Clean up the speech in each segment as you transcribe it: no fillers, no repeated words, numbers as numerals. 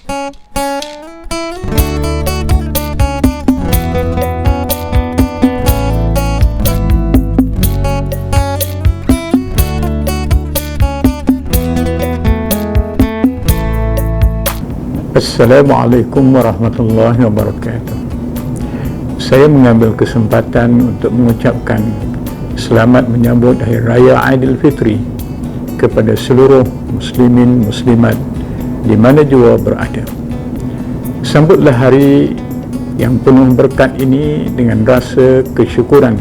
Assalamualaikum warahmatullahi wabarakatuh. Saya mengambil kesempatan untuk mengucapkan selamat menyambut Hari Raya Aidilfitri kepada seluruh muslimin muslimat di mana jua berada. Sambutlah hari yang penuh berkat ini dengan rasa kesyukuran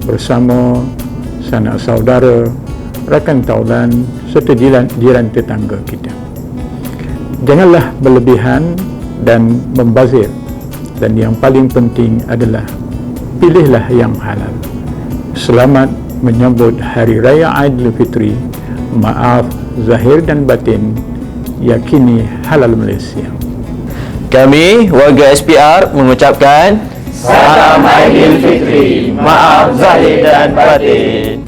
bersama sanak saudara, rakan taulan serta jiran tetangga kita. Janganlah berlebihan dan membazir, dan yang paling penting adalah pilihlah yang halal. Selamat menyambut Hari Raya Aidilfitri. Maaf zahir dan batin, yakini halal Malaysia. Kami warga SPR mengucapkan Salam Aidilfitri. Maaf zahir dan batin.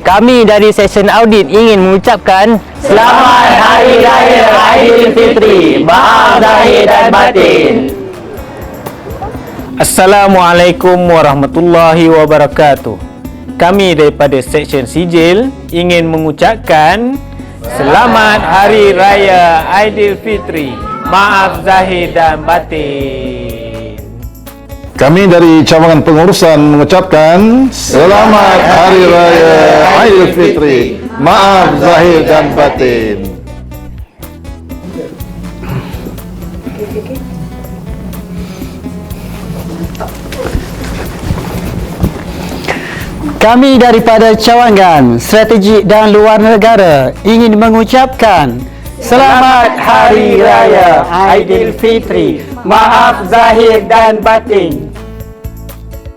Kami dari Seksyen Audit ingin mengucapkan Selamat Hari Raya Aidilfitri. Maaf zahir dan batin. Assalamualaikum warahmatullahi wabarakatuh. Kami daripada Seksyen Sijil ingin mengucapkan Selamat Hari Raya Aidilfitri. Maaf zahir dan batin. Kami dari cawangan pengurusan mengucapkan Selamat Hari Raya Aidilfitri. Maaf zahir dan batin. Kami daripada cawangan strategik dan luar negara ingin mengucapkan Selamat Hari Raya Aidilfitri. Maaf zahir dan batin.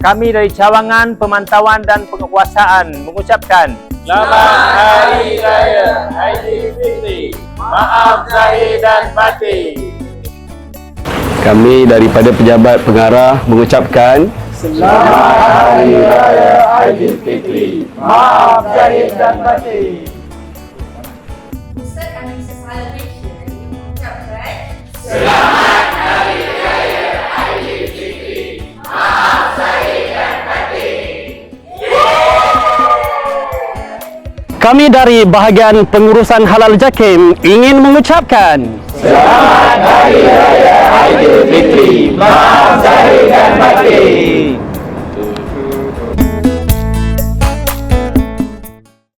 Kami dari cawangan pemantauan dan penguasaan mengucapkan Selamat Hari Raya Aidilfitri. Maaf zahir dan batin. Kami daripada pejabat pengarah mengucapkan Selamat Hari Raya Aidilfitri. Maaf zahir dan batin. Ustaz Anissa Salvation mengucapkan Selamat Hari Raya Aidilfitri. Maaf zahir dan batin. Kami dari bahagian pengurusan halal JAKIM ingin mengucapkan Selamat Hari Raya Aidilfitri. Maaf zahir dan batin.